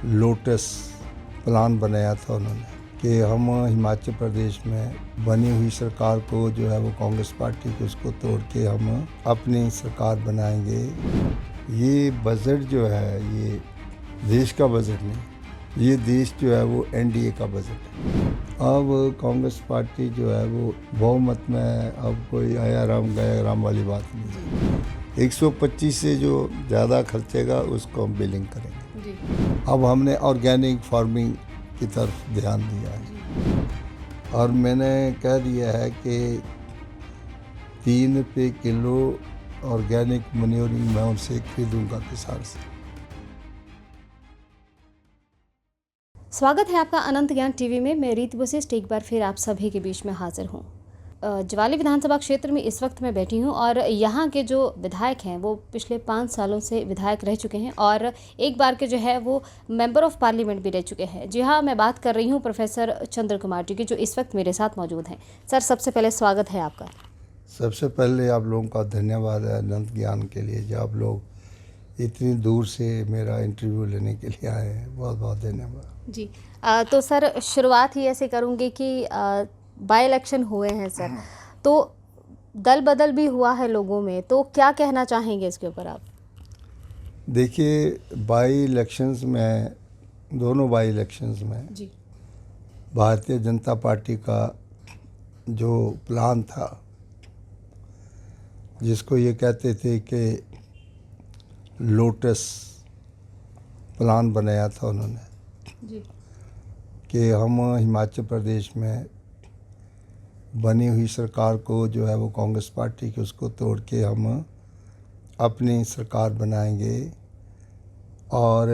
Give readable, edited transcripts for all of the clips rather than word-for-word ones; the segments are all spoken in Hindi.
लोटस प्लान बनाया था उन्होंने कि हम हिमाचल प्रदेश में बनी हुई सरकार को जो है वो कांग्रेस पार्टी की उसको तोड़ के हम अपनी सरकार बनाएंगे। ये बजट जो है ये देश का बजट नहीं, ये देश जो है वो एनडीए का बजट है। अब कांग्रेस पार्टी जो है वो बहुमत में अब कोई आया राम गया राम वाली बात नहीं। 125 से जो ज़्यादा खर्चेगा उसको हम बिलिंग करेंगे जी। अब हमने ऑर्गेनिक फार्मिंग की तरफ ध्यान दिया है और मैंने कह दिया है कि 3 रुपये किलो ऑर्गेनिक मन्योरिंग मैं उनसे खरीदूंगा किसान से। स्वागत है आपका अनंत ज्ञान टीवी में। मैं रीत वशिष्ठ एक बार फिर आप सभी के बीच में हाजिर हूँ। ज्वाली विधानसभा क्षेत्र में इस वक्त मैं बैठी हूँ और यहाँ के जो विधायक हैं वो पिछले 5 सालों से विधायक रह चुके हैं और एक बार के जो है वो मेंबर ऑफ पार्लियामेंट भी रह चुके हैं। जी हाँ, मैं बात कर रही हूँ प्रोफेसर चंद्र कुमार जी की, जो इस वक्त मेरे साथ मौजूद हैं। सर, सबसे पहले स्वागत है आपका। सबसे पहले आप लोगों का धन्यवाद है अनंत ज्ञान के लिए, जो आप लोग इतनी दूर से मेरा इंटरव्यू लेने के लिए आए हैं, बहुत बहुत धन्यवाद जी। तो सर, शुरुआत ही ऐसे करूँगी कि बाई इलेक्शन हुए हैं सर, तो दल बदल भी हुआ है लोगों में, तो क्या कहना चाहेंगे इसके ऊपर आप? देखिए, बाई इलेक्शंस में, दोनों बाई इलेक्शंस में जी। भारतीय जनता पार्टी का जो प्लान था, जिसको ये कहते थे कि लोटस प्लान बनाया था उन्होंने जी। कि हम हिमाचल प्रदेश में बनी हुई सरकार को जो है वो कांग्रेस पार्टी की उसको तोड़ के हम अपनी सरकार बनाएंगे। और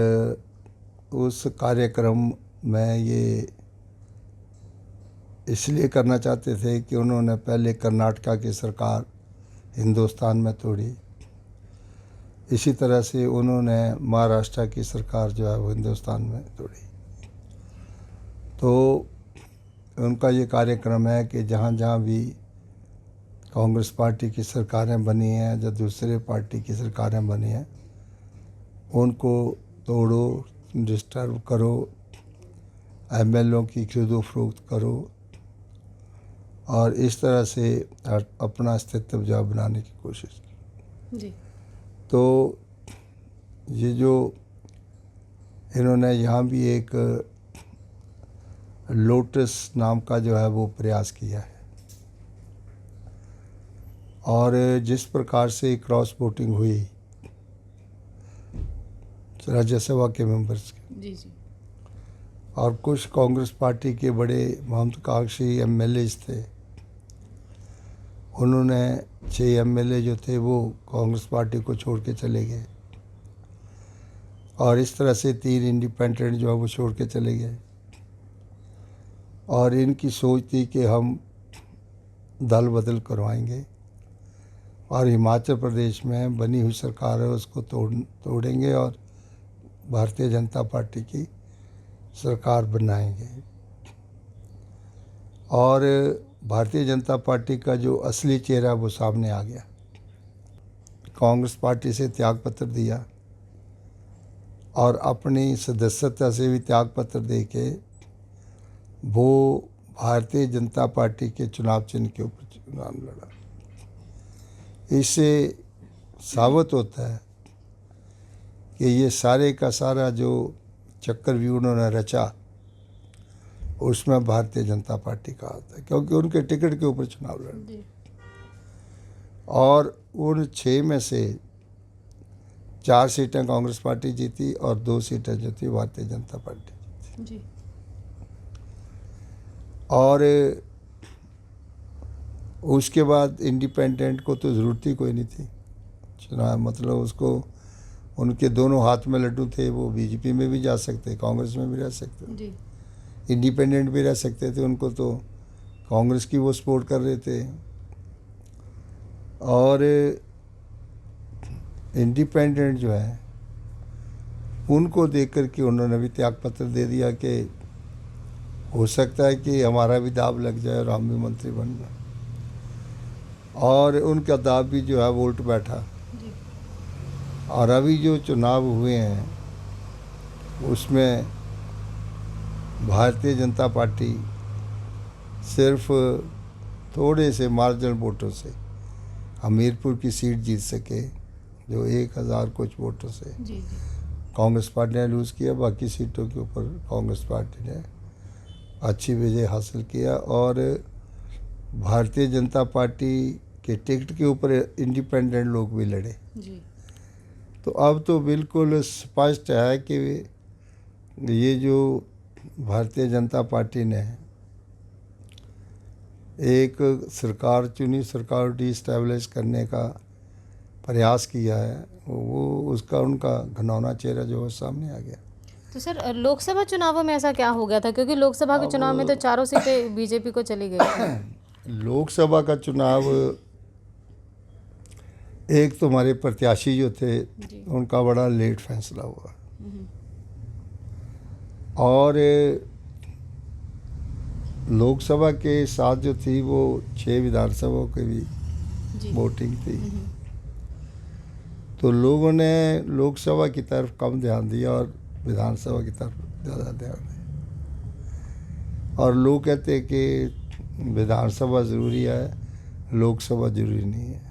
उस कार्यक्रम में ये इसलिए करना चाहते थे कि उन्होंने पहले कर्नाटका की सरकार हिंदुस्तान में तोड़ी, इसी तरह से उन्होंने महाराष्ट्र की सरकार जो है वो हिंदुस्तान में तोड़ी। तो उनका ये कार्यक्रम है कि जहाँ जहाँ भी कांग्रेस पार्टी की सरकारें बनी हैं, जो दूसरे पार्टी की सरकारें बनी हैं, उनको तोड़ो, डिस्टर्ब करो, एमएलओ की खरीदो फरोख्त करो और इस तरह से अपना अस्तित्व जो बनाने की कोशिश की जी। तो ये जो इन्होंने यहाँ भी एक लोटस नाम का जो है वो प्रयास किया है और जिस प्रकार से क्रॉस वोटिंग हुई राज्यसभा के मेंबर्स की जी। और कुछ कांग्रेस पार्टी के बड़े महत्वाकांक्षी एमएलएज थे, उन्होंने 6 एमएलए जो थे वो कांग्रेस पार्टी को छोड़ के चले गए और इस तरह से 3 इंडिपेंडेंट जो है वो छोड़ के चले गए। और इनकी सोच थी कि हम दल बदल करवाएंगे और हिमाचल प्रदेश में बनी हुई सरकार है उसको तोड़ेंगे और भारतीय जनता पार्टी की सरकार बनाएंगे। और भारतीय जनता पार्टी का जो असली चेहरा वो सामने आ गया। कांग्रेस पार्टी से त्यागपत्र दिया और अपनी सदस्यता से भी त्यागपत्र दे के वो भारतीय जनता पार्टी के चुनाव चिन्ह के ऊपर चुनाव लड़ा। इससे साबित होता है कि ये सारे का सारा जो चक्रव्यूह उन्होंने रचा उसमें भारतीय जनता पार्टी का आता है, क्योंकि उनके टिकट के ऊपर चुनाव लड़ा और उन 6 में से 4 सीटें कांग्रेस पार्टी जीती और 2 सीटें जो थी भारतीय जनता पार्टी जीती। और उसके बाद इंडिपेंडेंट को तो ज़रूरत ही कोई नहीं थी चुनाव, मतलब उसको उनके दोनों हाथ में लड्डू थे, वो बीजेपी में भी जा सकते, कांग्रेस में भी रह सकते जी। इंडिपेंडेंट भी रह सकते थे, उनको तो कांग्रेस की वो सपोर्ट कर रहे थे। और इंडिपेंडेंट जो है उनको देख कर के उन्होंने भी त्यागपत्र दे दिया कि हो सकता है कि हमारा भी दाव लग जाए और हम भी मंत्री बन जाए। और उनका दाव भी जो है वो उल्ट बैठा जी। और अभी जो चुनाव हुए हैं उसमें भारतीय जनता पार्टी सिर्फ थोड़े से मार्जिनल वोटों से हमीरपुर की सीट जीत सके, जो 1000 कुछ वोटों से जी जी कांग्रेस पार्टी ने लूज़ किया। बाकी सीटों के ऊपर कांग्रेस पार्टी ने अच्छी विजय हासिल किया और भारतीय जनता पार्टी के टिकट के ऊपर इंडिपेंडेंट लोग भी लड़े। जी। तो अब तो बिल्कुल स्पष्ट है कि ये जो भारतीय जनता पार्टी ने एक सरकार चुनी, सरकार डी-स्टैब्लिश करने का प्रयास किया है, वो उसका उनका घिनौना चेहरा जो है सामने आ गया। तो सर लोकसभा चुनावों में ऐसा क्या हो गया था, क्योंकि लोकसभा के चुनाव में तो चारों सीटें बीजेपी को चली गई। लोकसभा का चुनाव एक तो हमारे प्रत्याशी जो थे उनका बड़ा लेट फैसला हुआ और लोकसभा के साथ जो थी वो 6 विधानसभाओं की भी वोटिंग थी। तो लोगों ने लोकसभा की तरफ कम ध्यान दिया और विधानसभा की तरफ ज़्यादा ध्यान दिया। और लोग कहते हैं कि विधानसभा ज़रूरी है, लोकसभा ज़रूरी नहीं है।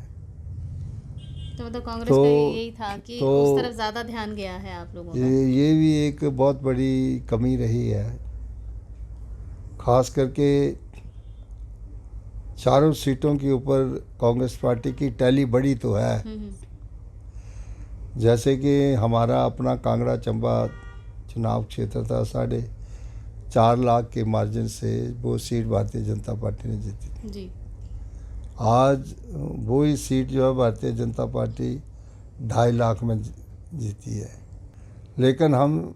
तो मतलब कांग्रेस का यही था कि उस तरफ ज़्यादा ध्यान गया है आप लोगों का। ये भी एक बहुत बड़ी कमी रही है, खास करके चारों सीटों के ऊपर कांग्रेस पार्टी की टैली बड़ी तो है। जैसे कि हमारा अपना कांगड़ा चंबा चुनाव क्षेत्र था, 4.5 लाख के मार्जिन से वो सीट भारतीय जनता पार्टी ने जीती थी जी। आज वही सीट जो है भारतीय जनता पार्टी 2.5 लाख में जीती है, लेकिन हम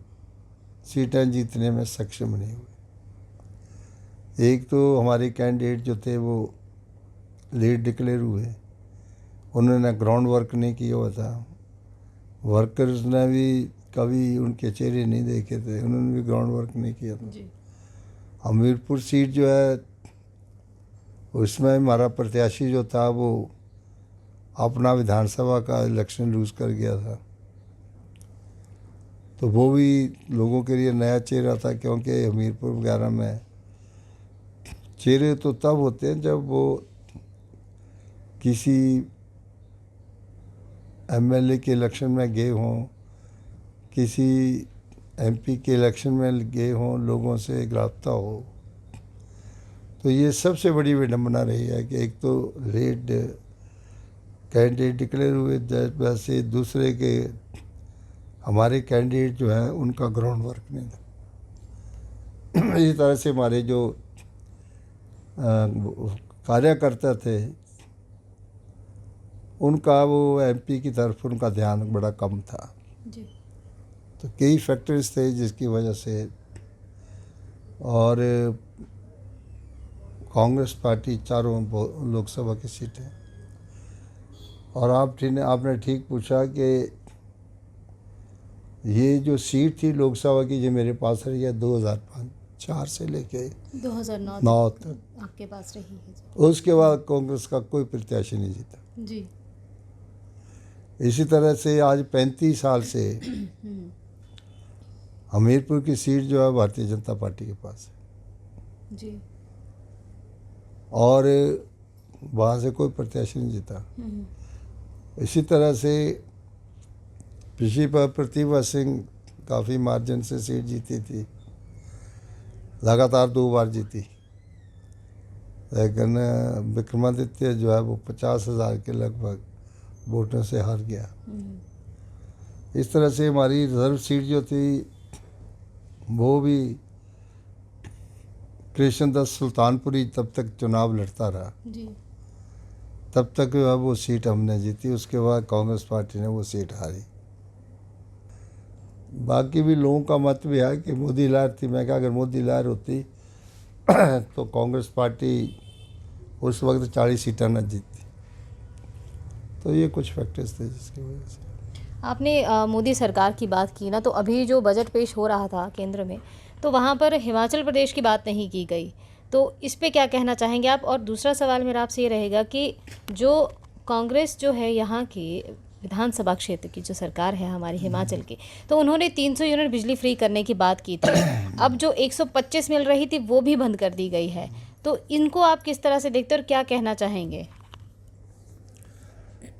सीटें जीतने में सक्षम नहीं हुए। एक तो हमारे कैंडिडेट जो थे वो लीड डिक्लेयर हुए, उन्होंने ग्राउंड वर्क नहीं किया हुआ था, वर्कर्स ने भी कभी उनके चेहरे नहीं देखे थे, उन्होंने भी ग्राउंड वर्क नहीं किया था। हमीरपुर सीट जो है उसमें हमारा प्रत्याशी जो था वो अपना विधानसभा का इलेक्शन लूज़ कर गया था, तो वो भी लोगों के लिए नया चेहरा था, क्योंकि हमीरपुर वगैरह में चेहरे तो तब होते हैं जब वो किसी एमएलए के इलेक्शन में गए हों, किसी एमपी के इलेक्शन में गए हों, लोगों से राब्ता हो। तो ये सबसे बड़ी विडंबना रही है कि एक तो लेट कैंडिडेट डिक्लेयर हुए, वैसे दूसरे के हमारे कैंडिडेट जो हैं उनका ग्राउंड वर्क नहीं था। इसी तरह से हमारे जो कार्यकर्ता थे उनका वो एमपी की तरफ उनका ध्यान बड़ा कम था जी। तो कई फैक्टर्स थे जिसकी वजह से, और कांग्रेस पार्टी चारों लोकसभा की सीटें। और आपने ठीक पूछा कि ये जो सीट थी लोकसभा की जो मेरे पास रही है 2005-4 से लेके 2009 तक आपके पास रही है। उसके बाद कांग्रेस का कोई प्रत्याशी नहीं जीता जी। इसी तरह से आज 35 साल से हमीरपुर की सीट जो है भारतीय जनता पार्टी के पास है जी। और वहाँ से कोई प्रत्याशी नहीं जीता। इसी तरह से पिछली बार प्रतिभा सिंह काफ़ी मार्जिन से सीट जीती थी, लगातार 2 बार जीती, लेकिन विक्रमादित्य जो है वो 50,000 के लगभग वोटों से हार गया। इस तरह से हमारी रिजर्व सीट जो थी वो भी कृष्णदास सुल्तानपुरी तब तक चुनाव लड़ता रहा जी। तब तक वो सीट हमने जीती। उसके बाद कांग्रेस पार्टी ने वो सीट हारी। बाकी भी लोगों का मत भी है कि मोदी लहर थी। मैं क्या, अगर मोदी लहर होती तो कांग्रेस पार्टी उस वक्त 40 सीटें न जीतती। तो ये कुछ फैक्टर्स थे जिसकी वजह से। आपने मोदी सरकार की बात की ना, तो अभी जो बजट पेश हो रहा था केंद्र में, तो वहाँ पर हिमाचल प्रदेश की बात नहीं की गई, तो इस पे क्या कहना चाहेंगे आप? और दूसरा सवाल मेरा आपसे ये रहेगा कि जो कांग्रेस जो है यहाँ की विधानसभा क्षेत्र की जो सरकार है हमारी हिमाचल की, तो उन्होंने 300 यूनिट बिजली फ्री करने की बात की थी। अब जो 125 मिल रही थी वो भी बंद कर दी गई है, तो इनको आप किस तरह से देखते हैं और क्या कहना चाहेंगे?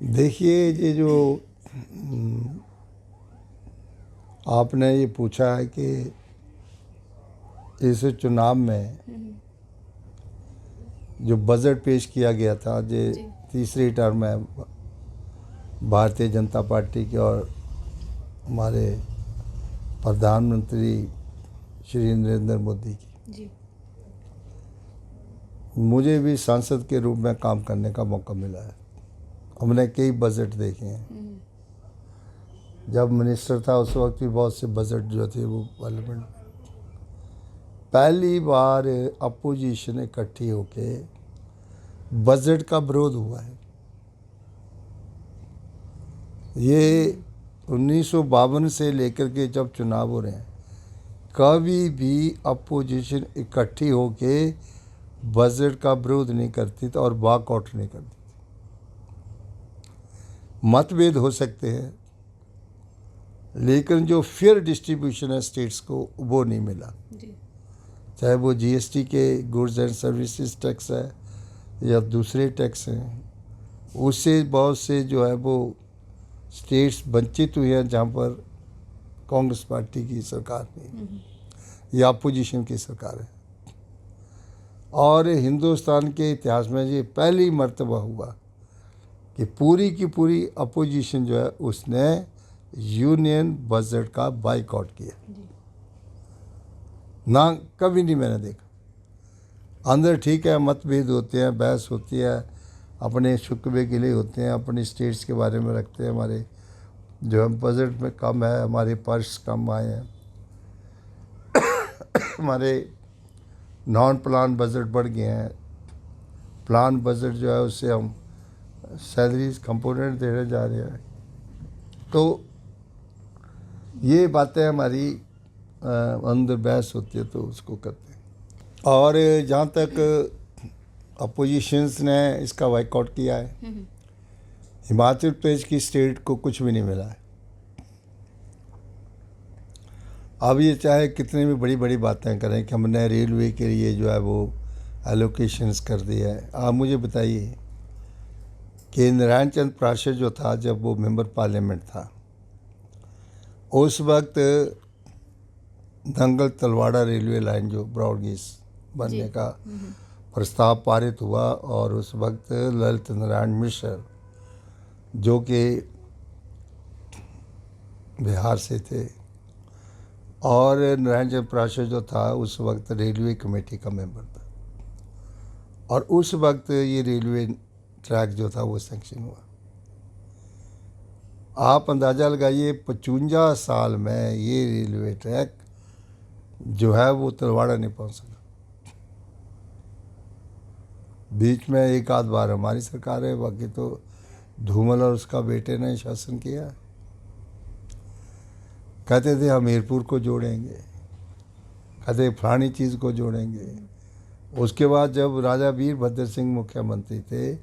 देखिए, ये जो आपने ये पूछा है कि इस चुनाव में जो बजट पेश किया गया था, जो तीसरी टर्म है भारतीय जनता पार्टी की और हमारे प्रधानमंत्री श्री नरेंद्र मोदी की, जी मुझे भी सांसद के रूप में काम करने का मौका मिला है। हमने कई बजट देखे हैं। जब मिनिस्टर था उस वक्त भी बहुत से बजट जो थे वो पार्लियामेंट में, पहली बार अपोजिशन इकट्ठी होके बजट का विरोध हुआ है। ये 1952 से लेकर के जब चुनाव हो रहे हैं, कभी भी अपोजिशन इकट्ठी होके बजट का विरोध नहीं करती थी और वॉकआउट नहीं करती थी। मतभेद हो सकते हैं, लेकिन जो फेयर डिस्ट्रीब्यूशन है स्टेट्स को, वो नहीं मिला। चाहे वो जीएसटी के गुड्स एंड सर्विसेज टैक्स है या दूसरे टैक्स हैं, उससे बहुत से जो है वो स्टेट्स वंचित हुए हैं जहाँ पर कांग्रेस पार्टी की सरकार नहीं या अपोजिशन की सरकार है। और हिंदुस्तान के इतिहास में ये पहली मर्तबा हुआ कि पूरी की पूरी अपोजिशन जो है उसने यूनियन बजट का बाइकआउट किया। ना कभी नहीं मैंने देखा। अंदर ठीक है, मतभेद होते हैं, बहस होती है, अपने शुक्वे गिले होते हैं, अपनी स्टेट्स के बारे में रखते हैं, हमारे जो हम बजट में कम है, हमारे पर्स कम आए हैं, हमारे नॉन प्लान बजट बढ़ गए हैं, प्लान बजट जो है उससे हम सैलरीज कंपोनेंट देने जा रहे हैं। तो ये बातें हमारी अंदर बहस होती है तो उसको करते हैं। और जहाँ तक अपोजिशंस ने इसका बाइकआउट किया है, हिमाचल प्रदेश की स्टेट को कुछ भी नहीं मिला है। अब ये चाहे कितने भी बड़ी बड़ी बातें करें कि हमने रेलवे के लिए जो है वो एलोकेशंस कर दिया है। आप मुझे बताइए कि नारायण चंद प्राशर जो था, जब वो मेंबर पार्लियामेंट था, उस वक्त दंगल तलवाड़ा रेलवे लाइन जो ब्रॉड गेज बनने का प्रस्ताव पारित हुआ, और उस वक्त ललित नारायण मिश्र जो कि बिहार से थे, और नारायण चंद प्राशर जो था उस वक्त रेलवे कमेटी का मेंबर था, और उस वक्त ये रेलवे ट्रैक जो था वो सैंक्शन हुआ। आप अंदाज़ा लगाइए 55 साल में ये रेलवे ट्रैक जो है वो तलवाड़ा नहीं पहुंच सका। बीच में एक आध बार हमारी सरकार है, बाकी तो धूमल और उसका बेटे ने शासन किया। कहते थे हमीरपुर को जोड़ेंगे, कहते फलानी चीज़ को जोड़ेंगे। उसके बाद जब राजा वीरभद्र सिंह मुख्यमंत्री थे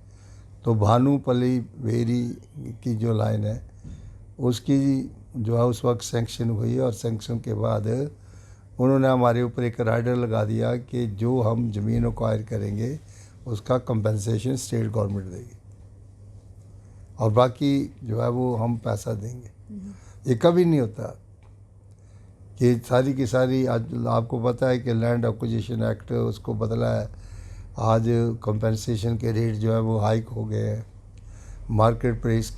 तो भानुपल्ली वेरी की जो लाइन है उसकी जो है उस वक्त सैंक्शन हुई, और सैंक्शन के बाद उन्होंने हमारे ऊपर एक राइडर लगा दिया कि जो हम ज़मीन एक्वायर करेंगे उसका कंपनसेशन स्टेट गवर्नमेंट देगी और बाकी जो है वो हम पैसा देंगे। ये कभी नहीं होता कि सारी की सारी, आज आपको पता है कि लैंड एक्विजिशन एक्ट उसको बदला है। आज कंपनसेशन के रेट जो है वो हाइक हो गए हैं। मार्केट प्राइस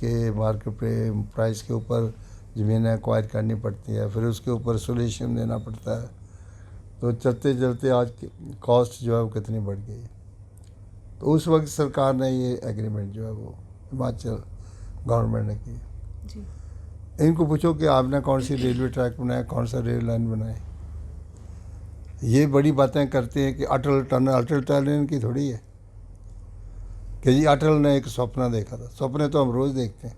के ऊपर ज़मीनें एक्वायर करनी पड़ती है, फिर उसके ऊपर सोल्यूशन देना पड़ता है। तो चलते चलते आज कॉस्ट जो है वो कितनी बढ़ गई है। तो उस वक्त सरकार ने ये एग्रीमेंट जो है वो हिमाचल गवर्नमेंट ने की। इनको पूछो कि आपने कौन सी रेलवे ट्रैक बनाया, कौन सा रेल लाइन बनाई। ये बड़ी बातें करते हैं कि अटल टनल इनकी थोड़ी है कि जी अटल ने एक सपना देखा था। सपने तो हम रोज़ देखते हैं,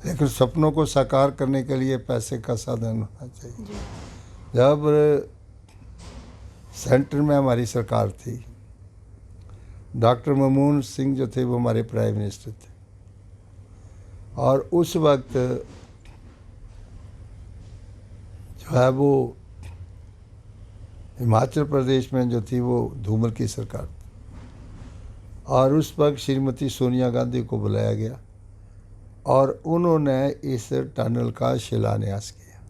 लेकिन सपनों को साकार करने के लिए पैसे का साधन होना चाहिए। जब सेंटर में हमारी सरकार थी, डॉक्टर मनमोहन सिंह जो थे वो हमारे प्राइम मिनिस्टर थे, और उस वक्त जो है वो हिमाचल प्रदेश में जो थी वो धूमल की सरकार थी, और उस वक्त श्रीमती सोनिया गांधी को बुलाया गया और उन्होंने इस टनल का शिलान्यास किया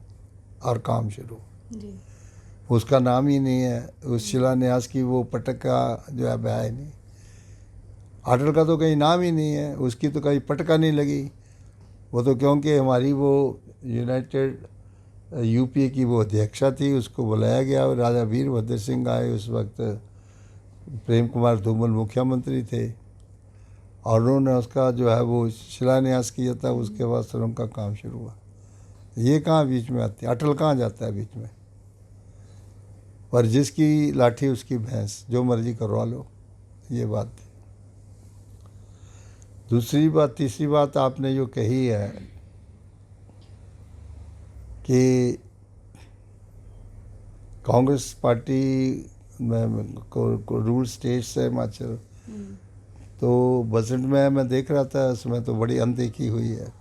और काम शुरू। जी। उसका नाम ही नहीं है, उस शिलान्यास की वो पटक का जो है है नहीं, अटल का तो कहीं नाम ही नहीं है, उसकी तो कहीं पटका नहीं लगी। वो तो क्योंकि हमारी वो यूनाइटेड यूपीए की वो अध्यक्षा थी, उसको बुलाया गया और राजा वीरभद्र सिंह आए, उस वक्त प्रेम कुमार धूमल मुख्यमंत्री थे, और उन्होंने उसका जो है वो शिलान्यास किया था। उसके बाद सुरंग का काम शुरू हुआ। ये कहाँ बीच में आती है, अटल कहाँ जाता है बीच में। पर जिसकी लाठी उसकी भैंस, जो मर्जी करवा लो, ये बात थी। दूसरी बात, तीसरी बात आपने जो कही है कि कांग्रेस पार्टी में को रूल स्टेट्स है हिमाचल, तो बजट में मैं देख रहा था, उसमें तो बड़ी अनदेखी हुई है।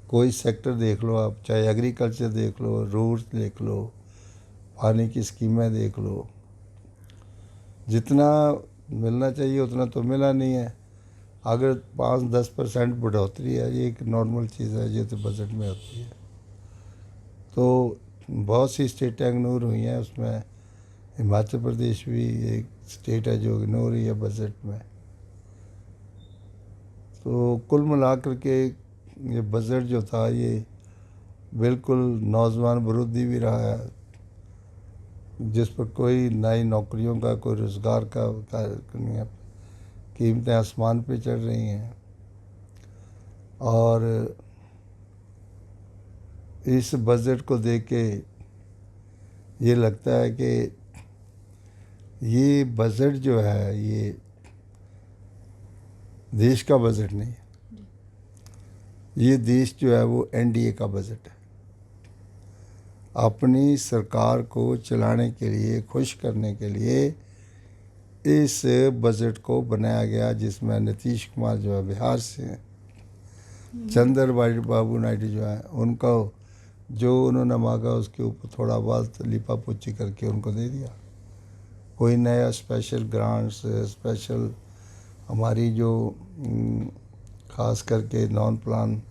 कोई सेक्टर देख लो आप, चाहे एग्रीकल्चर देख लो, रोड्स देख लो, पानी की स्कीमें देख लो, जितना मिलना चाहिए उतना तो मिला नहीं है। अगर 5-10% बढ़ोतरी है, ये एक नॉर्मल चीज़ है, ये तो बजट में होती है। तो बहुत सी स्टेटें इग्नोर हुई हैं, उसमें हिमाचल प्रदेश भी एक स्टेट है जो इग्नोर हुई है बजट में। तो कुल मिलाकर के ये बजट जो था ये बिल्कुल नौजवान विरोधी भी रहा है, जिस पर कोई नई नौकरियों का, कोई रोज़गार का नहीं है। कीमतें आसमान पे चढ़ रही हैं, और इस बजट को देख के ये लगता है कि ये बजट जो है ये देश का बजट नहीं है। ये देश जो है वो एनडीए का बजट है। अपनी सरकार को चलाने के लिए, खुश करने के लिए इस बजट को बनाया गया, जिसमें नीतीश कुमार जो है बिहार से हैं, चंद्रबाबू बाबू नायडू जो है, उनका जो उन्होंने मांगा उसके ऊपर थोड़ा बहुत लिपा पोची करके उनको दे दिया। कोई नया स्पेशल ग्रांट्स, स्पेशल हमारी जो ख़ास करके नॉन प्लान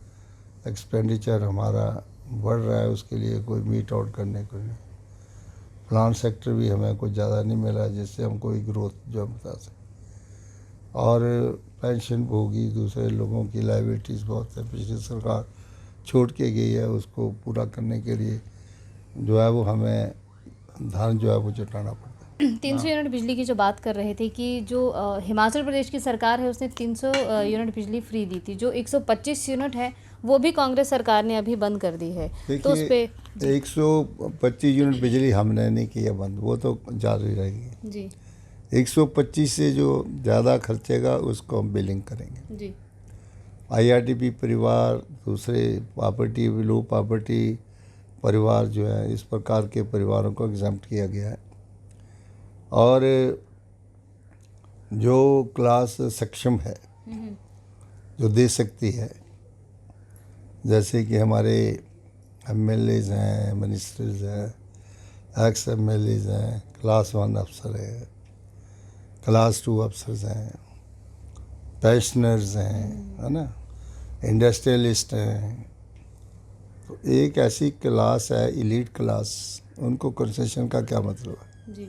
एक्सपेंडिचर हमारा बढ़ रहा है, उसके लिए कोई मीट आउट करने को नहीं। प्लान सेक्टर भी हमें कुछ ज़्यादा नहीं मिला जिससे हम कोई ग्रोथ जो हम बता सकें। और पेंशन भोगी दूसरे लोगों की लाइबिलिटीज़ बहुत है, पिछली सरकार छोड़ के गई है, उसको पूरा करने के लिए जो है वो हमें धन जो है वो जुटाना पड़ता है। 300 यूनिट बिजली की जो बात कर रहे थे कि जो हिमाचल प्रदेश की सरकार है उसने 300 यूनिट बिजली फ्री दी थी, जो 125 यूनिट है वो भी कांग्रेस सरकार ने अभी बंद कर दी है। तो उस पे 125 यूनिट बिजली हमने नहीं किया बंद, वो तो जारी रहेगी जी। 125 से जो ज़्यादा खर्चेगा उसको हम बिलिंग करेंगे जी। आईआरडीपी परिवार, दूसरे प्रॉपर्टी, लो प्रॉपर्टी परिवार जो है, इस प्रकार के परिवारों को एग्जम्प्ट किया गया है। और जो क्लास सक्षम है, जो दे सकती है, जैसे कि हमारे एमएलएज हैं, मिनिस्टर्स हैं, एक्स एमएलएज हैं, क्लास 1 अफसर है, क्लास 2 अफसर्स हैं, पेंशनर्स हैं, है ना, इंडस्ट्रियलिस्ट हैं। तो एक ऐसी क्लास है, एलीट क्लास, उनको कंसेशन का क्या मतलब है? जी।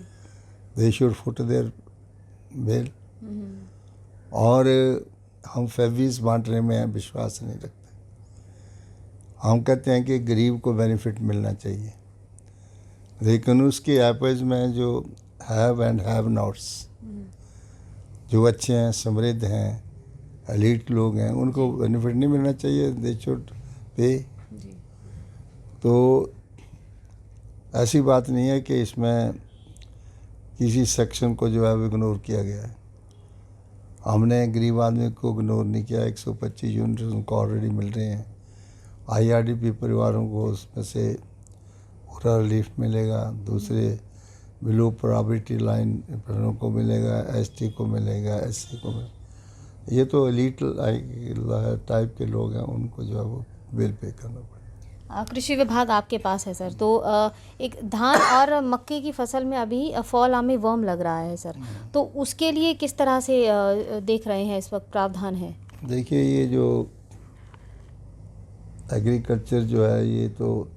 They should put their bill. और हम फेवीज बांटने में विश्वास नहीं रखते। हम कहते हैं कि गरीब को बेनिफिट मिलना चाहिए, लेकिन उसके एपेज में जो हैव एंड हैव नॉट्स, जो अच्छे हैं, समृद्ध हैं, एलीट लोग हैं, उनको बेनिफिट नहीं मिलना चाहिए, दे शुड पे। तो ऐसी बात नहीं है कि इसमें किसी सेक्शन को जो है वो इग्नोर किया गया है। हमने गरीब आदमी को इग्नोर नहीं किया। 125 यूनिट उनको ऑलरेडी मिल रहे हैं। आईआरडीपी परिवारों को उसमें से पूरा रिलीफ मिलेगा। दूसरे बिलो प्रॉपर्टी लाइन को मिलेगा, एसटी को मिलेगा, एससी को मिलेगा। ये तो एलीट टाइप के लोग हैं, उनको जो है वो बिल पे करना पड़ेगा। कृषि विभाग आपके पास है सर, तो एक धान और मक्के की फसल में अभी फॉल आर्मी वर्म लग रहा है सर, तो उसके लिए किस तरह से देख रहे हैं इस वक्त प्रावधान है? देखिए, ये जो एग्रीकल्चर जो है ये तो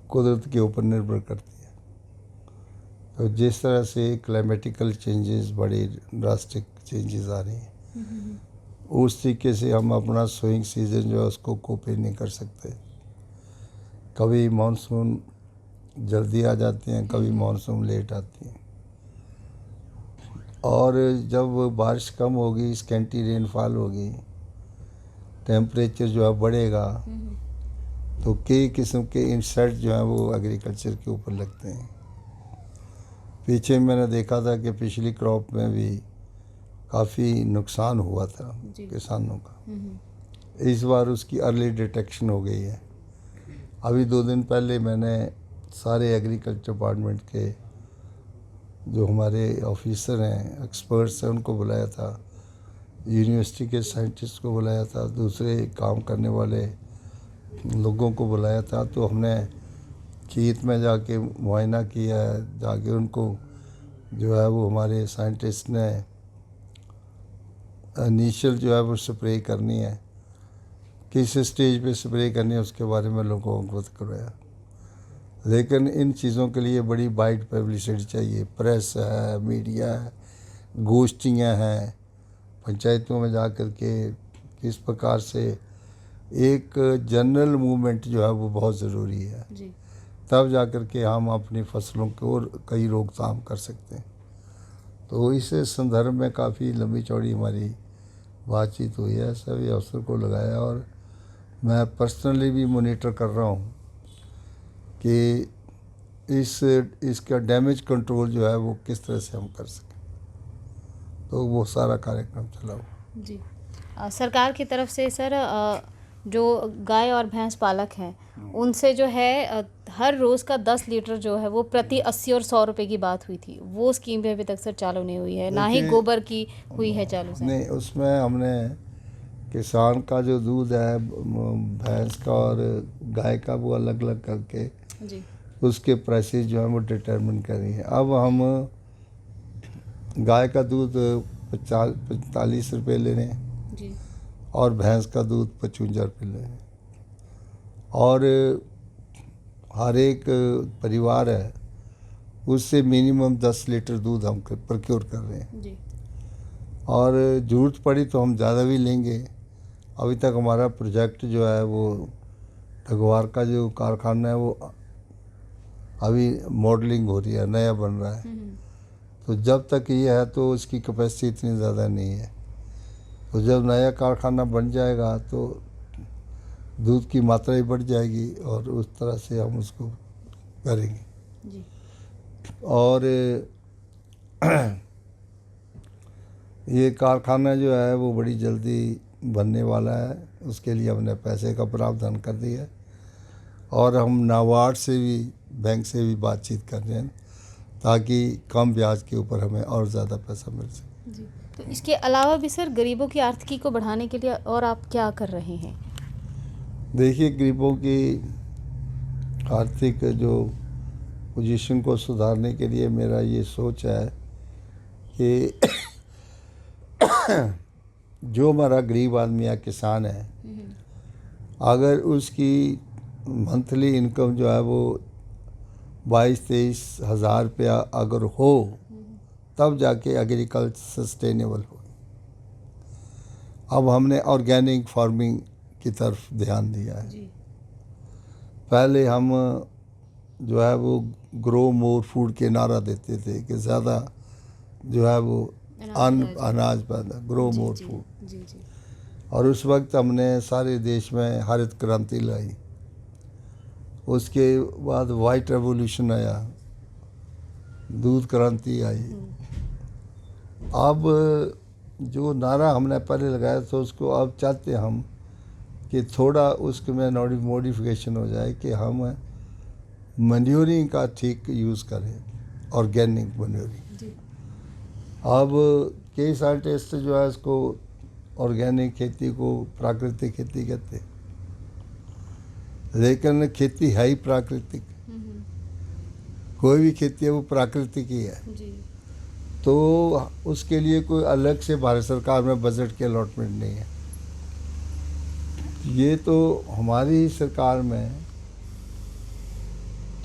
कुदरत के ऊपर निर्भर करती है। तो जिस तरह से क्लाइमेटिकल चेंजेस, बड़े ड्रास्टिक चेंजेस आ रही हैं, उस तरीके से हम अपना सोइंग सीज़न जो है उसको कोपे नहीं कर सकते। कभी मानसून जल्दी आ जाती हैं, कभी मानसून लेट आती हैं, और जब बारिश कम होगी, स्कैंटी रेनफॉल होगी, टेम्परेचर जो है बढ़ेगा, तो कई किस्म के इंसेक्ट जो हैं वो एग्रीकल्चर के ऊपर लगते हैं। पीछे मैंने देखा था कि पिछली क्रॉप में भी काफ़ी नुकसान हुआ था किसानों का। इस बार उसकी अर्ली डिटेक्शन हो गई है। अभी 2 दिन पहले मैंने सारे एग्रीकल्चर डिपार्टमेंट के जो हमारे ऑफिसर हैं, एक्सपर्ट्स हैं, उनको बुलाया था, यूनिवर्सिटी के साइंटिस्ट को बुलाया था, दूसरे काम करने वाले लोगों को बुलाया था। तो हमने खेत में जाके मुआयना किया है, जाके उनको जो है वो हमारे साइंटिस्ट ने इनिशियल जो है वो स्प्रे करनी है, किस स्टेज पे स्प्रे करनी है, उसके बारे में लोगों को अवगत करवाया। लेकिन इन चीज़ों के लिए बड़ी वाइड पब्लिसिटी चाहिए, प्रेस है, मीडिया है, गोष्ठियाँ हैं, पंचायतों में जा कर के किस प्रकार से एक जनरल मूवमेंट जो है वो बहुत ज़रूरी है जी। तब जा कर के हम अपनी फसलों को और कई रोकथाम कर सकते हैं। तो इस संदर्भ में काफ़ी लंबी चौड़ी हमारी बातचीत हुई है, सभी अफसर को लगाया, और मैं पर्सनली भी मॉनिटर कर रहा हूँ कि इसका डैमेज कंट्रोल जो है वो किस तरह से हम कर सकें। तो वो सारा कार्यक्रम चला हुआ। जी। सरकार की तरफ से सर जो गाय और भैंस पालक हैं उनसे जो है हर रोज़ का 10 लीटर जो है वो प्रति 80 और 100 रुपए की बात हुई थी, वो स्कीम भी अभी तक सर चालू नहीं हुई है, ना ही गोबर की हुई है चालू सर। नहीं, उसमें हमने किसान का जो दूध है भैंस का और गाय का वो अलग अलग करके जी। उसके प्राइसेस जो है वो डिटरमिन कर रही है। अब हम गाय का दूध 45 रुपये ले रहे हैं जी। और भैंस का दूध 55 रुपये ले रहे हैं, और हर एक परिवार है उससे मिनिमम 10 लीटर दूध हम प्रोक्योर कर रहे हैं जी। और ज़रूरत पड़ी तो हम ज़्यादा भी लेंगे। अभी तक हमारा प्रोजेक्ट जो है वो ढगवार का जो कारखाना है वो अभी मॉडलिंग हो रही है, नया बन रहा है। तो जब तक ये है तो इसकी कैपेसिटी इतनी ज़्यादा नहीं है। तो जब नया कारखाना बन जाएगा तो दूध की मात्रा ही बढ़ जाएगी और उस तरह से हम उसको करेंगे। जी। और ये कारखाना जो है वो बड़ी जल्दी बनने वाला है, उसके लिए हमने पैसे का प्रावधान कर दिया है और हम नाबार्ड से भी, बैंक से भी बातचीत कर रहे हैं ताकि कम ब्याज के ऊपर हमें और ज़्यादा पैसा मिल सके। जी। तो इसके अलावा भी सर गरीबों की आर्थिकी को बढ़ाने के लिए और आप क्या कर रहे हैं? देखिए, गरीबों की आर्थिक जो पोजीशन को सुधारने के लिए मेरा ये सोच है कि जो हमारा गरीब आदमी या किसान है, अगर उसकी मंथली इनकम जो है वो 22-23 हज़ार रुपया अगर हो तब जाके एग्रीकल्चर सस्टेनेबल हो। अब हमने ऑर्गेनिक फार्मिंग की तरफ ध्यान दिया है। जी। पहले हम जो है वो ग्रो मोर फूड के नारा देते थे कि ज़्यादा जो है वो अनाज पैदा, ग्रो मोर फूड। जी। जी। और उस वक्त हमने सारे देश में हरित क्रांति लाई। उसके बाद वाइट रेवोल्यूशन आया, दूध क्रांति आई। अब जो नारा हमने पहले लगाया था उसको अब चाहते हम कि थोड़ा उसमें मॉडिफिकेशन हो जाए कि हम मैन्योरिंग का ठीक यूज़ करें, ऑर्गेनिक मैन्योरिंग। अब कई साइंटिस्ट जो है इसको ऑर्गेनिक खेती को प्राकृतिक खेती कहते हैं, लेकिन खेती है ही प्राकृतिक। कोई भी खेती है वो प्राकृतिक ही है। जी। तो उसके लिए कोई अलग से भारत सरकार में बजट की अलॉटमेंट नहीं है। ये तो हमारी ही सरकार में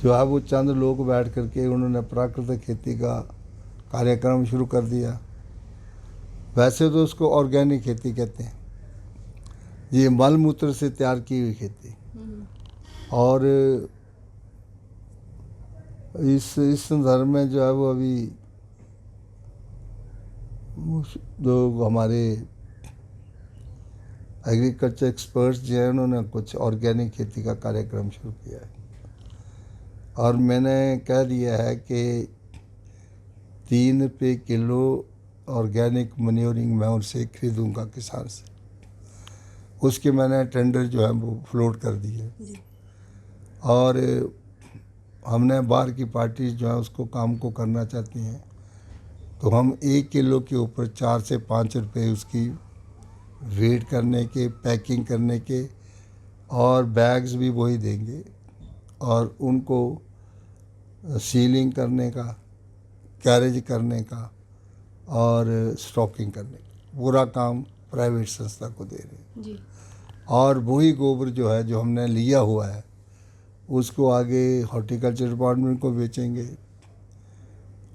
जो है वो चंद लोग बैठ करके उन्होंने प्राकृतिक खेती का कार्यक्रम शुरू कर दिया। वैसे तो उसको ऑर्गेनिक खेती कहते हैं, ये मल मूत्र से तैयार की हुई खेती। और इस संदर्भ में जो है वो अभी जो हमारे एग्रीकल्चर एक्सपर्ट्स जो हैं उन्होंने कुछ ऑर्गेनिक खेती का कार्यक्रम शुरू किया है, और मैंने कह दिया है कि 3 रुपये किलो ऑर्गेनिक मन्योरिंग मैं उनसे खरीदूंगा किसान से। उसके मैंने टेंडर जो है वो फ्लोट कर दिए, और हमने बाहर की पार्टीज जो है उसको काम को करना चाहती हैं, तो हम 1 किलो के ऊपर 4 से 5 रुपये उसकी वेट करने के, पैकिंग करने के, और बैग्स भी वही देंगे, और उनको सीलिंग करने का, कैरेज करने का और स्टॉकिंग करने का पूरा काम प्राइवेट संस्था को दे रहे हैं। जी। और वही गोबर जो है जो हमने लिया हुआ है उसको आगे हॉर्टिकल्चर डिपार्टमेंट को बेचेंगे,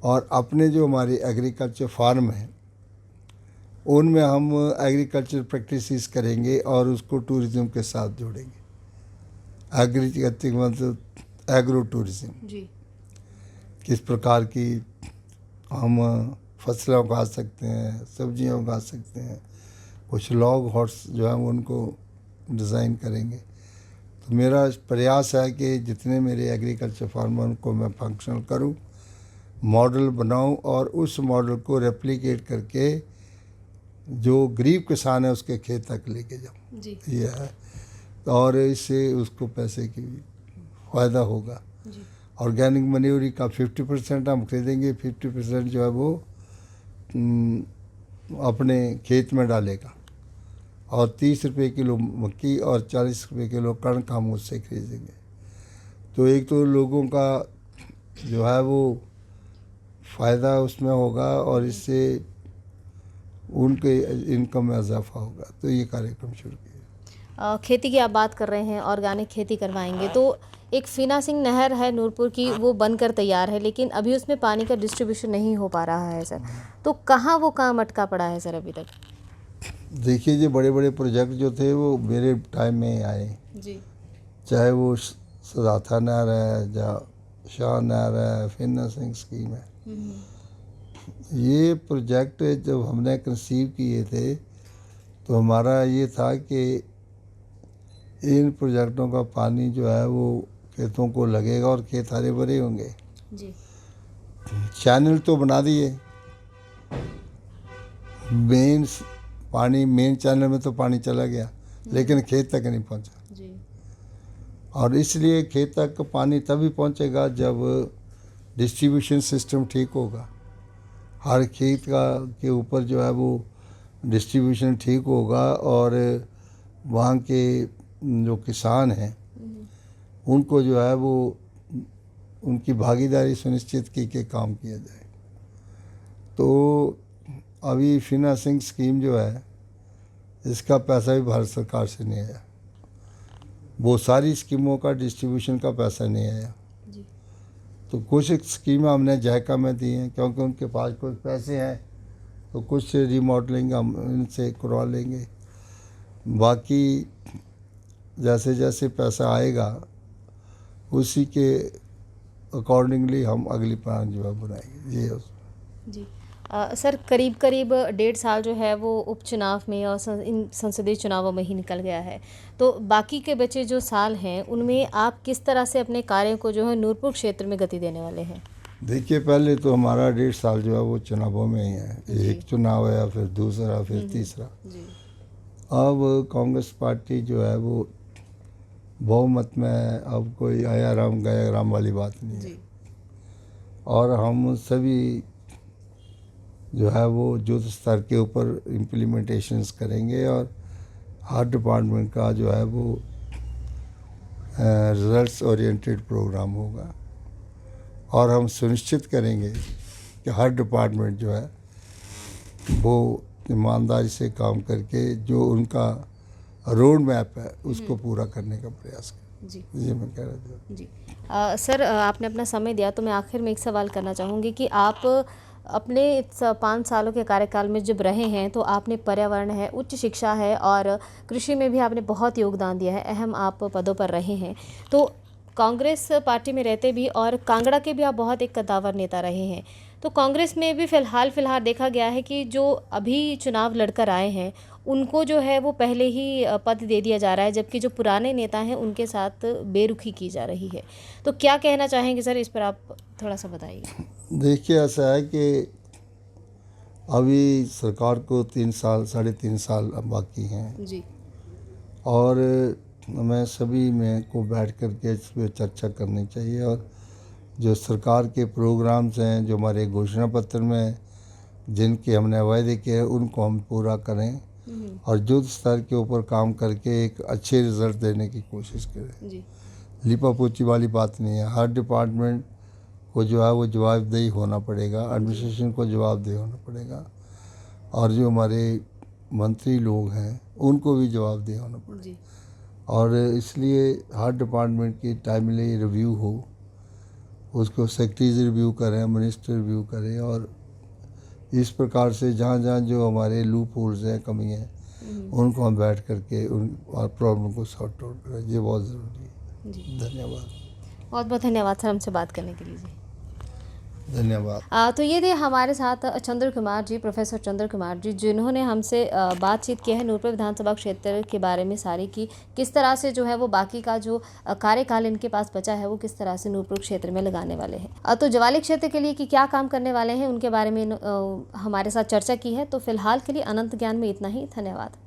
और अपने जो हमारे एग्रीकल्चर फार्म हैं उनमें हम एग्रीकल्चर प्रैक्टिसेस करेंगे और उसको टूरिज़्म के साथ जोड़ेंगे। एग्रीकल्चर मतलब एग्रो टूरिज़्म, जी। किस प्रकार की हम फसलें उगा सकते हैं, सब्जियां उगा सकते हैं, कुछ लॉग हॉट्स जो हैं उनको डिज़ाइन करेंगे। तो मेरा प्रयास है कि जितने मेरे एग्रीकल्चर फार्म हैं उनको मैं फंक्शनल करूं, मॉडल बनाऊं, और उस मॉडल को रेप्लिकेट करके जो गरीब किसान है उसके खेत तक लेके जाऊं। जी। ये है, और इससे उसको पैसे की फ़ायदा होगा। ऑर्गेनिक मन्योरी का 50% हम खरीदेंगे, 50% जो है वो अपने खेत में डालेगा, और 30 रुपये किलो मक्की और 40 रुपये किलो कणक हम उससे खरीदेंगे। तो एक तो लोगों का जो है वो फ़ायदा उसमें होगा, और इससे उनके इनकम में इजाफा होगा। तो ये कार्यक्रम शुरू किया। खेती की आप बात कर रहे हैं, ऑर्गेनिक खेती करवाएंगे, तो एक फीना सिंह नहर है नूरपुर की, वो बनकर तैयार है, लेकिन अभी उसमें पानी का डिस्ट्रीब्यूशन नहीं हो पा रहा है सर। तो कहाँ वो काम अटका पड़ा है सर अभी तक? देखिए, ये बड़े बड़े प्रोजेक्ट जो थे वो मेरे टाइम में आए जी। चाहे वो सदाथा नहर है या शाह नहर है, फीना सिंह स्कीम है। ये प्रोजेक्ट जब हमने कंसीव किए थे तो हमारा ये था कि इन प्रोजेक्टों का पानी जो है वो खेतों को लगेगा और खेत हरे भरे होंगे। जी। चैनल तो बना दिए, मेन चैनल में तो पानी चला गया, लेकिन खेत तक नहीं पहुंचा। जी। और इसलिए खेत तक पानी तभी पहुंचेगा जब डिस्ट्रीब्यूशन सिस्टम ठीक होगा। हर खेत का के ऊपर जो है वो डिस्ट्रीब्यूशन ठीक होगा, और वहाँ के जो किसान हैं उनको जो है वो उनकी भागीदारी सुनिश्चित की के काम किया जाए। तो अभी फीना सिंह स्कीम जो है इसका पैसा भी भारत सरकार से नहीं आया, वो सारी स्कीमों का डिस्ट्रीब्यूशन का पैसा नहीं आया। जी। तो कुछ स्कीमें हमने जायका में दी हैं क्योंकि उनके पास कुछ पैसे हैं, तो कुछ रीमॉडलिंग हम इनसे करवा लेंगे। बाकी जैसे जैसे पैसा आएगा उसी के अकॉर्डिंगली हम अगली प्लान जो है बनाएंगे। ये जी। सर करीब 1.5 साल जो है वो उपचुनाव में और इन संसदीय चुनावों में ही निकल गया है, तो बाकी के बचे जो साल हैं उनमें आप किस तरह से अपने कार्यों को जो है नूरपुर क्षेत्र में गति देने वाले हैं? देखिए, पहले तो हमारा 1.5 साल जो है वो चुनावों में ही है। एक चुनाव है, फिर दूसरा, फिर तीसरा। जी। अब कांग्रेस पार्टी जो है वो बहुमत में है, अब कोई आया राम गया राम वाली बात नहीं है। और हम सभी जो है वो युद्ध स्तर के ऊपर इम्प्लीमेंटेशंस करेंगे और हर डिपार्टमेंट का जो है वो रिजल्ट्स ओरिएंटेड प्रोग्राम होगा और हम सुनिश्चित करेंगे कि हर डिपार्टमेंट जो है वो ईमानदारी से काम करके जो उनका रोड मैप है उसको पूरा करने का प्रयास करें। जी ये मैं कह रहा था। जी सर, आपने अपना समय दिया तो मैं आखिर में एक सवाल करना चाहूँगी कि आप अपने 5 सालों के कार्यकाल में जब रहे हैं तो आपने पर्यावरण है, उच्च शिक्षा है और कृषि में भी आपने बहुत योगदान दिया है, अहम आप पदों पर रहे हैं। तो कांग्रेस पार्टी में रहते भी और कांगड़ा के भी आप बहुत एक कद्दावर नेता रहे हैं। तो कांग्रेस में भी फ़िलहाल देखा गया है कि जो अभी चुनाव लड़कर आए हैं उनको जो है वो पहले ही पद दे दिया जा रहा है, जबकि जो पुराने नेता हैं उनके साथ बेरुखी की जा रही है। तो क्या कहना चाहेंगे सर, इस पर आप थोड़ा सा बताइए। देखिए, ऐसा है कि अभी सरकार को 3 साल 3.5 साल अब बाकी हैं जी और मैं सभी में को बैठ कर के इस पर चर्चा करनी चाहिए और जो सरकार के प्रोग्राम्स हैं, जो हमारे घोषणा पत्र में जिनके हमने वायदे किए हैं उनको हम पूरा करें और युद्ध स्तर के ऊपर काम करके एक अच्छे रिजल्ट देने की कोशिश करें। जी लिपापोची वाली बात नहीं है, हर डिपार्टमेंट को जो है वो जवाबदेही होना पड़ेगा, एडमिनिस्ट्रेशन को जवाबदेही होना पड़ेगा और जो हमारे मंत्री लोग हैं उनको भी जवाबदेही होना पड़ेगा। जी और इसलिए हर डिपार्टमेंट की टाइमली रिव्यू हो, उसको सेक्रेटरीज रिव्यू करें, मिनिस्टर रिव्यू करें और इस प्रकार से जहाँ जहाँ जो हमारे लूप होल्स हैं, कमी है, उनको हम बैठ करके उन और प्रॉब्लम को सॉर्ट आउट करें। ये बहुत ज़रूरी है। जी धन्यवाद। बहुत बहुत धन्यवाद सर हमसे बात करने के लिए। जी धन्यवाद। तो ये थे हमारे साथ चंद्र कुमार जी, प्रोफेसर चंद्र कुमार जी, जिन्होंने हमसे बातचीत की है नूरपुर विधानसभा क्षेत्र के बारे में सारी, की किस तरह से जो है वो बाकी का जो कार्यकाल इनके पास बचा है वो किस तरह से नूरपुर क्षेत्र में लगाने वाले हैं। तो ज्वाली क्षेत्र के लिए कि क्या काम करने वाले हैं उनके बारे में हमारे साथ चर्चा की है। तो फिलहाल के लिए अनंत ज्ञान में इतना ही। धन्यवाद।